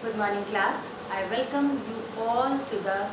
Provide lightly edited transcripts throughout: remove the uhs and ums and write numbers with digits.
Good morning class. I welcome you all to the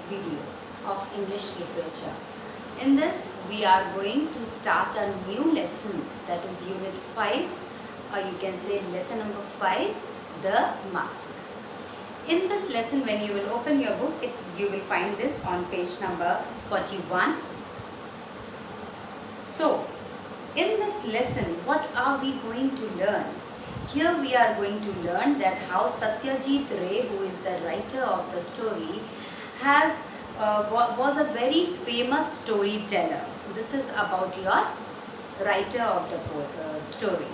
video of English literature. In this we are going to start a new lesson, that is unit 5, or you can say lesson number 5, the mask. In this lesson, when you will open your book, you will find this on page number 41. So in this lesson, what are we going to learn? Here we are going to learn that how Satyajit Ray, who is the writer of the story, was a very famous storyteller. This is about your writer of the story.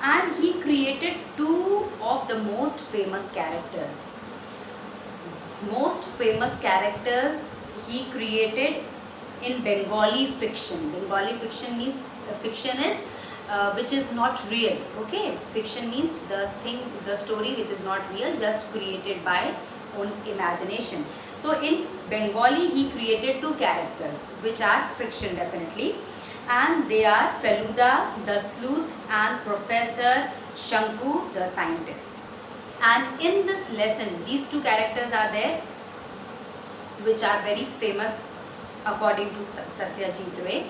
And he created two of the most famous characters. Most famous characters he created in Bengali fiction. Bengali fiction means fiction is which is not real. Okay, fiction means the story which is not real, just created by own imagination. So in Bengali he created two characters which are fiction definitely, and they are Feluda the sleuth and Professor Shanku the scientist. And in this lesson these two characters are there which are very famous according to Satyajit Ray.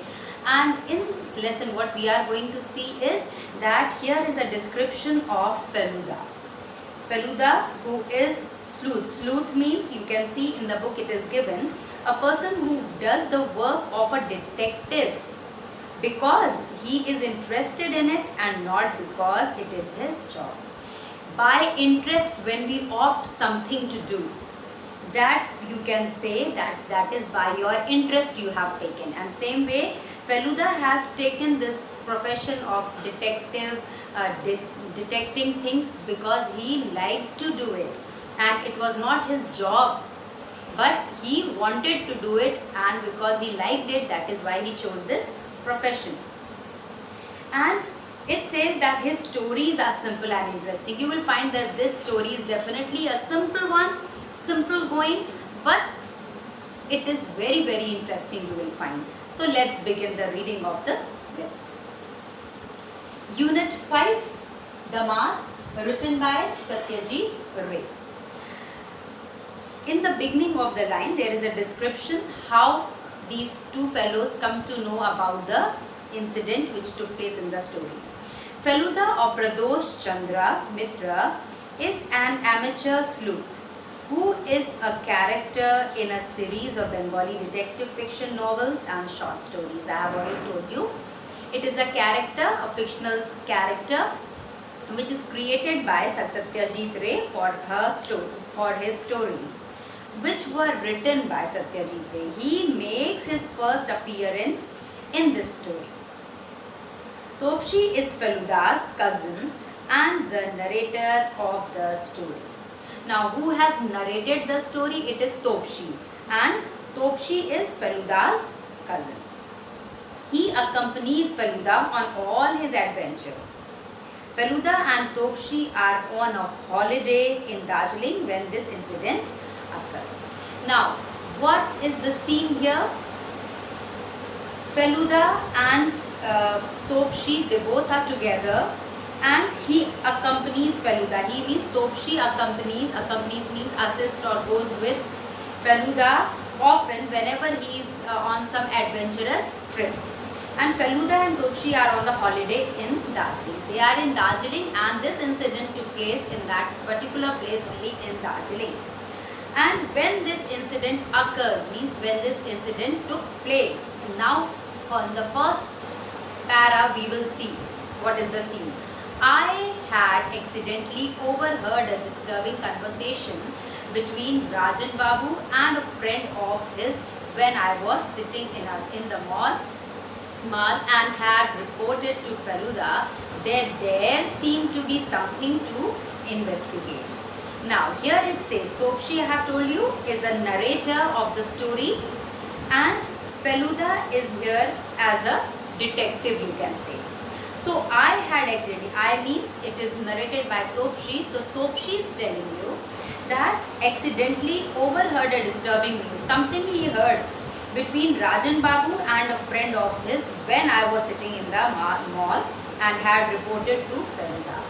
And in this lesson what we are going to see is that here is a description of Feluda. Feluda, who is sleuth. Sleuth means, you can see in the book it is given, a person who does the work of a detective because he is interested in it and not because it is his job. By interest, when we opt something to do, that you can say that is by your interest you have taken. And same way Feluda has taken this profession of detective, detecting things because he liked to do it, and it was not his job, but he wanted to do it, and because he liked it, that is why he chose this profession. And it says that his stories are simple and interesting. You will find that this story is definitely a simple one, simple going, but it is very interesting, you will find. So let's begin the reading of the lesson. Unit 5, The Mask, written by Satyajit Ray. In the beginning of the line there is a description how these two fellows come to know about the incident which took place in the story. Feluda or Pradosh Chandra Mitra is an amateur sleuth who is a character in a series of Bengali detective fiction novels and short stories. I have already told you. It is a character, a fictional character, which is created by Satyajit Ray for his stories, which were written by Satyajit Ray. He makes his first appearance in this story. Topshi is Feluda's cousin and the narrator of the story. Now, who has narrated the story? It is Topshi, and Topshi is Feluda's cousin. He accompanies Feluda on all his adventures. Feluda and Topshi are on a holiday in Darjeeling when this incident occurs. Now, what is the scene here? Feluda and Topshi, they both are together, and he accompanies Feluda. He means Topshi accompanies means assists or goes with Feluda often whenever he is on some adventurous trip. And Feluda and Topshi are on the holiday in Darjeeling. They are in Darjeeling, and this incident took place in that particular place only in Darjeeling. And when this incident occurs, means when this incident took place. Now, in the first para, we will see what is the scene. I had accidentally overheard a disturbing conversation between Rajan Babu and a friend of his when I was sitting in the mall and had reported to Feluda that there seemed to be something to investigate. Now here it says Topshi, I have told you, is a narrator of the story, and Feluda is here as a detective, you can say. So I had accidentally, I means it is narrated by Topshi. So Topshi is telling you that accidentally overheard a disturbing news. Something he heard between Rajan Babu and a friend of his when I was sitting in the mall and had reported to Feluda.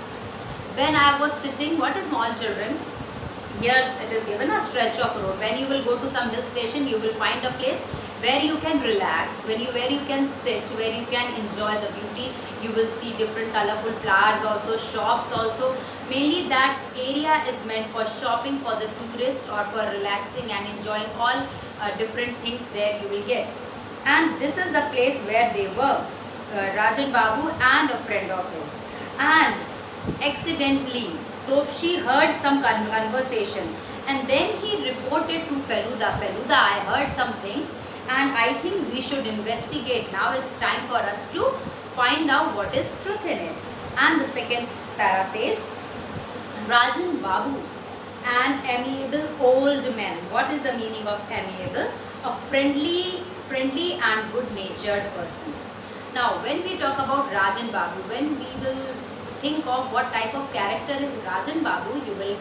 when I was sitting, what is small children? Here it is given a stretch of road. When you will go to some hill station, you will find a place where you can relax, where you can sit, where you can enjoy the beauty. You will see different colorful flowers also, shops also. Mainly that area is meant for shopping for the tourist or for relaxing and enjoying all different things there you will get. And this is the place where they were, Rajan Babu and a friend of his. And accidentally, Topshi heard some conversation, and then he reported to Feluda, Feluda, I heard something and I think we should investigate. Now it's time for us to find out what is truth in it. And the second para says, Rajan Babu, an amiable old man. What is the meaning of amiable? A friendly and good-natured person. Now, when we talk about Rajan Babu, when we will think of what type of character is Rajan Babu, you will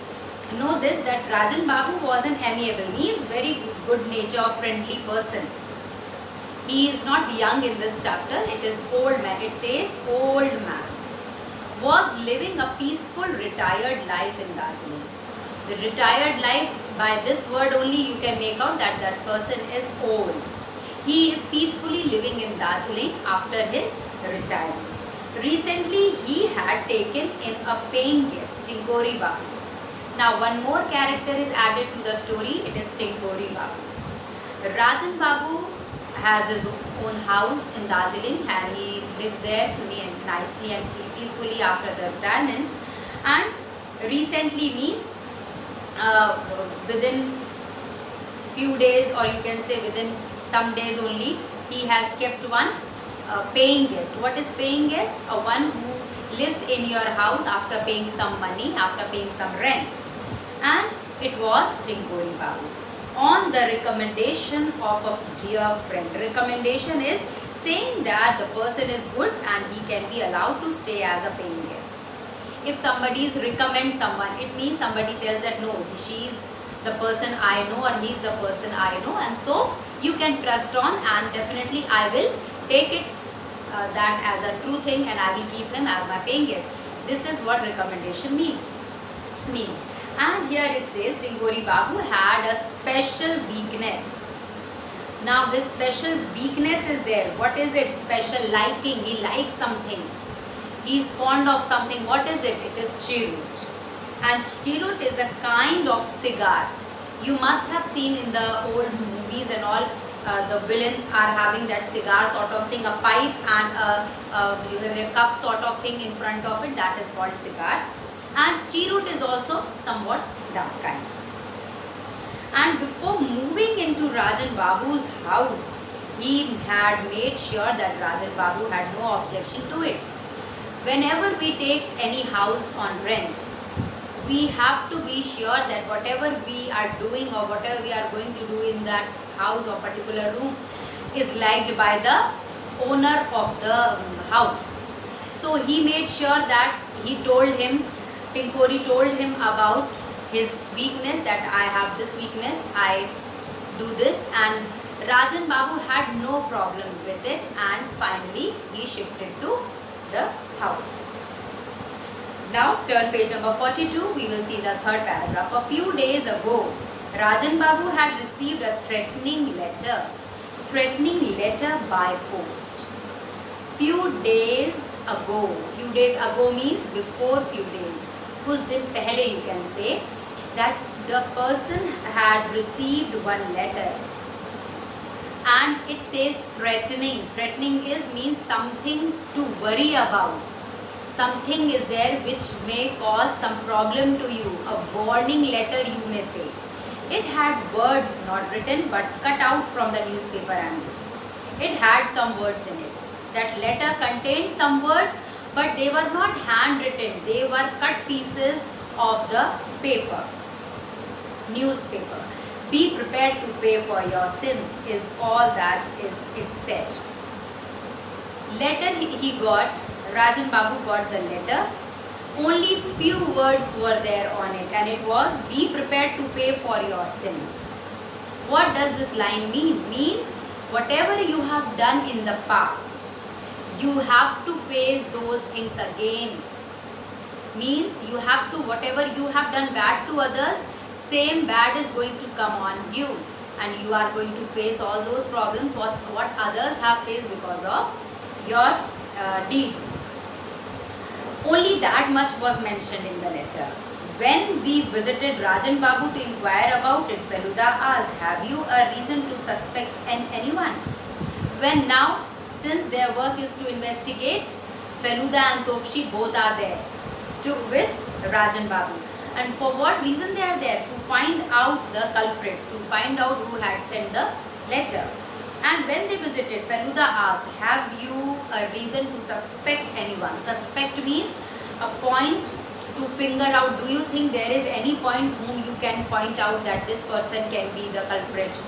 know this, that Rajan Babu was an amiable, means very good-natured, friendly person. He is not young in this chapter, it is old man. It says old man was living a peaceful retired life in Darjeeling. The retired life, by this word only you can make out that that person is old. He is peacefully living in Darjeeling after his retirement. Recently he had taken in a paying guest, Tinkori Babu. Now one more character is added to the story, it is Tinkori Babu. Rajan Babu has his own house in Darjeeling and he lives there nicely and peacefully after the retirement. And recently means within few days, or you can say within some days only, he has kept one paying guest. What is paying guest? One who lives in your house after paying some money, after paying some rent. And it was Tinkori Babu, on the recommendation of a dear friend. Recommendation is saying that the person is good and he can be allowed to stay as a paying guest. If somebody recommends someone, it means somebody tells that no, she is the person I know or he is the person I know, and so you can trust on, and definitely I will take it that as a true thing and I will keep him as my paying guest. This is what recommendation means. And here it says Tinkori Babu had a special weakness. Now this special weakness is there. What is it? Special liking. He likes something. He is fond of something. What is it? It is cheroot. And cheroot is a kind of cigar. You must have seen in the old movies and all, the villains are having that cigar sort of thing, a pipe and a cup sort of thing in front of it. That is called cigar. And cheroot is also somewhat that kind. And before moving into Rajan Babu's house, he had made sure that Rajan Babu had no objection to it. Whenever we take any house on rent, we have to be sure that whatever we are doing or whatever we are going to do in that house or particular room is liked by the owner of the house. So he made sure that he told him, Tinkori told him about his weakness, that I have this weakness, I do this, and Rajan Babu had no problem with it, and finally he shifted to the house. Now turn page number 42, we will see the third paragraph. A few days ago, Rajan Babu had received a threatening letter by post. Few days ago means before few days. Kuch din pehle you can say that the person had received one letter and it says threatening. Threatening means something to worry about. Something is there which may cause some problem to you. A warning letter you may say. It had words not written but cut out from the newspaper angles. It had some words in it. That letter contained some words, but they were not handwritten. They were cut pieces of the paper, newspaper. Be prepared to pay for your sins is all that is it said. Letter he got, Rajan Babu got the letter. Only few words were there on it, and it was, be prepared to pay for your sins. What does this line mean? Means whatever you have done in the past, you have to face those things again. means you have to, whatever you have done bad to others, same bad is going to come on you, and you are going to face all those problems what others have faced because of your deed. Only that much was mentioned in the letter. When we visited Rajan Babu to inquire about it, Feluda asked, "Have you a reason to suspect anyone?" When now, since their work is to investigate, Feluda and Topshi both are there with Rajan Babu. And for what reason they are there? To find out the culprit, to find out who had sent the letter. And when they visited, Feluda asked, "Have you a reason to suspect anyone?" Suspect means a point to finger out. Do you think there is any point whom you can point out that this person can be the culprit?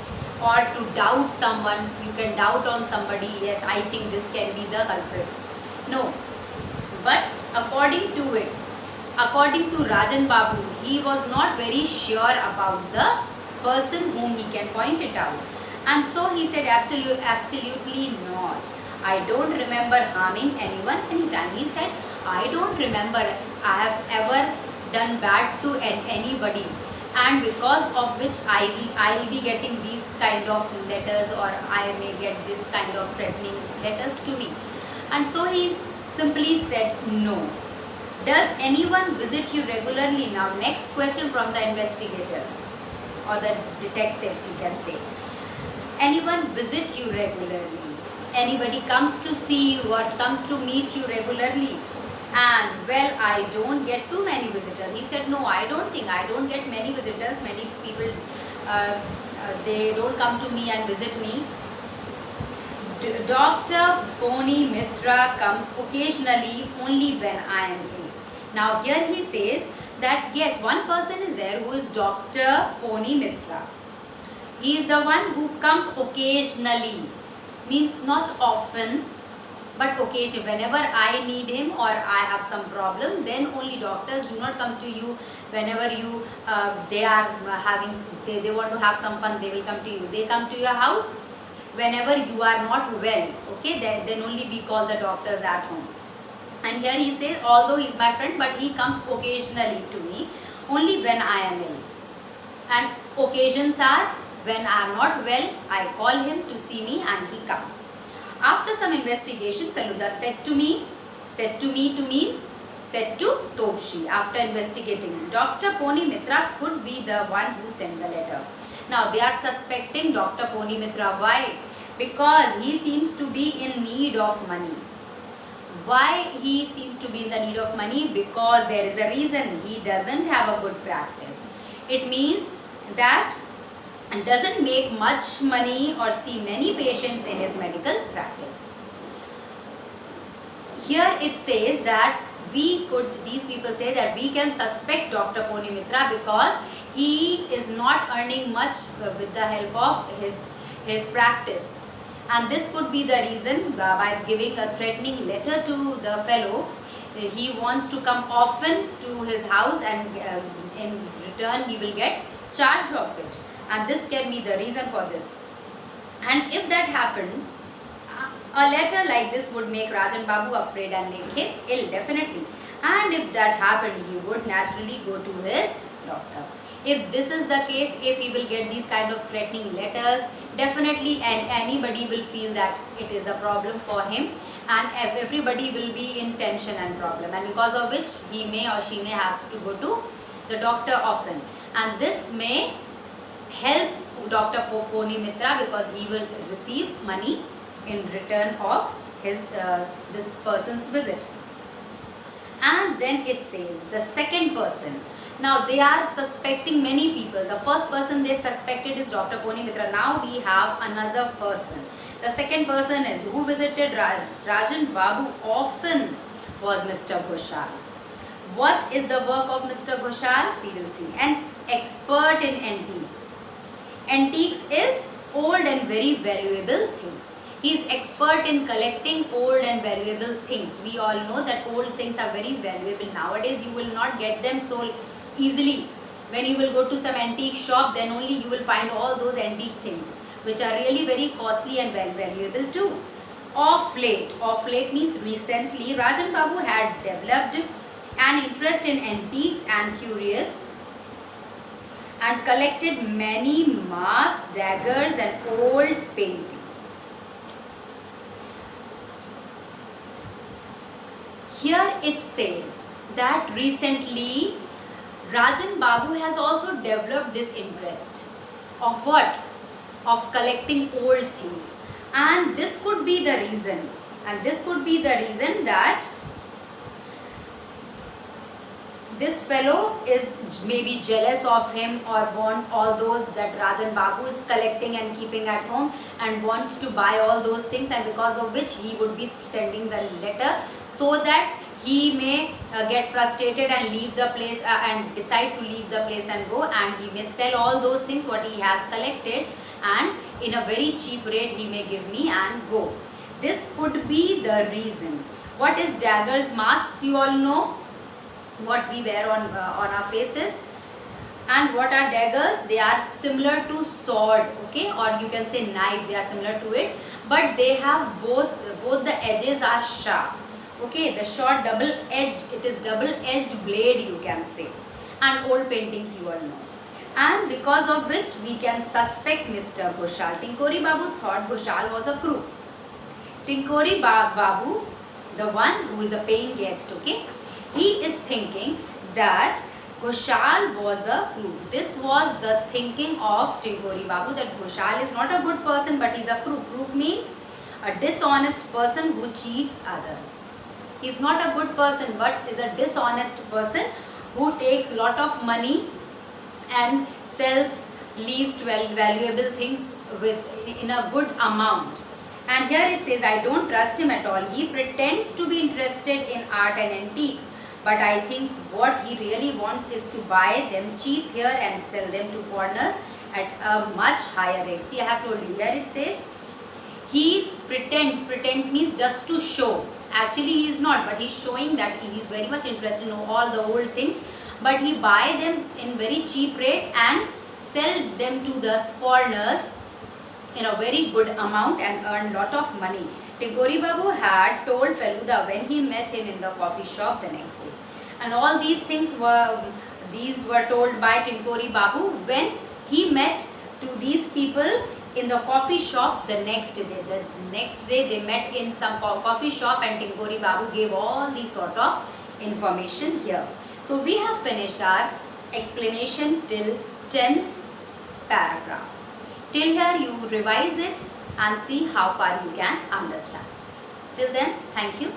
Or to doubt someone, you can doubt on somebody, yes, I think this can be the culprit. No. But according to Rajan Babu, he was not very sure about the person whom he can point it out. And so he said, absolutely not. I don't remember harming anyone anytime. He said, I don't remember I have ever done bad to anybody, and because of which I will be getting these kind of letters, or I may get this kind of threatening letters to me. And so he simply said no. Does anyone visit you regularly? Now next question from the investigators or the detectives, you can say. Anyone visit you regularly? Anybody comes to see you or comes to meet you regularly? And well, I don't get too many visitors. He said, no, I don't get many visitors. Many people, they don't come to me and visit me. Dr. Pony Mitra comes occasionally, only when I am ill. Now here he says that yes, one person is there who is Dr. Pony Mitra. He is the one who comes occasionally, means not often, but occasionally. Whenever I need him or I have some problem, then only. Doctors do not come to you whenever you they are they want to have some fun, they will come to you. They come to your house whenever you are not well, okay, then only we call the doctors at home. And here he says, although he is my friend, but he comes occasionally to me, only when I am ill. And occasions are when I am not well, I call him to see me and he comes. After some investigation, Feluda said to me means said to Topshi, after investigating, Dr. Pony Mitra could be the one who sent the letter. Now they are suspecting Dr. Pony Mitra. Why? Because he seems to be in need of money. Why he seems to be in the need of money? Because there is a reason. He doesn't have a good practice. It means that doesn't make much money or see many patients in his medical practice. Here it says that these people say that we can suspect Dr. Pony Mitra because he is not earning much with the help of his practice. And this could be the reason by giving a threatening letter to the fellow. He wants to come often to his house, and in return he will get charge of it. And this can be the reason for this. And if that happened, a letter like this would make Rajan Babu afraid and make him ill, definitely. And if that happened, he would naturally go to his doctor. If this is the case, if he will get these kind of threatening letters, definitely anybody will feel that it is a problem for him, and everybody will be in tension and problem, and because of which he may or she may have to go to the doctor often. And this may help Dr. Pony Mitra because he will receive money in return of his this person's visit. And then it says the second person. Now they are suspecting many people. The first person they suspected is Dr. Pony Mitra. Now we have another person. The second person is who visited Rajan Babu often was Mr. Ghoshal. What is the work of Mr. Ghoshal? We will see. An expert in antiques. Antiques is old and very valuable things. He is expert in collecting old and valuable things. We all know that old things are very valuable. Nowadays you will not get them so easily. When you will go to some antique shop, then only you will find all those antique things which are really very costly and valuable too. Of late means recently, Rajan Babu had developed an interest in antiques and curious, and collected many mass daggers and old paintings. Here it says that recently Rajan Babu has also developed this interest of what? Of collecting old things. And this could be the reason. And this could be the reason that this fellow is maybe jealous of him or wants all those that Rajan Babu is collecting and keeping at home, and wants to buy all those things, and because of which he would be sending the letter so that he may get frustrated and leave the place and decide to leave the place and go, and he may sell all those things what he has collected, and in a very cheap rate he may give me and go. This could be the reason. What is daggers? Masks, you all know what we wear on our faces. And what are daggers? They are similar to sword, okay, or you can say knife. They are similar to it, but they have both the edges are sharp, okay. The short double edged, it is double edged blade, you can say. And old paintings, you all know. And because of which we can suspect Mr. Ghoshal. Tinkori Babu thought Ghoshal was a crook. Tinkori Babu, the one who is a paying guest, okay, he is thinking that Ghoshal was a crook. This was the thinking of Tinkori Babu, that Ghoshal is not a good person but he is a crook. Crook means a dishonest person who cheats others. He is not a good person but is a dishonest person who takes lot of money and sells least valuable things in a good amount. And here it says, I don't trust him at all. He pretends to be interested in art and antiques, but I think what he really wants is to buy them cheap here and sell them to foreigners at a much higher rate. See, I have told you, here it says, he pretends means just to show. Actually he is not, but he is showing that he is very much interested in all the old things, but he buy them in very cheap rate and sell them to the foreigners in a very good amount and earn lot of money. Tinkori Babu had told Feluda when he met him in the coffee shop the next day. And all these things were told by Tinkori Babu when he met to these people in the coffee shop the next day. The next day they met in some coffee shop, and Tinkori Babu gave all these sort of information here. So we have finished our explanation till 10th paragraph. Till here you revise it and see how far you can understand. Till then, thank you.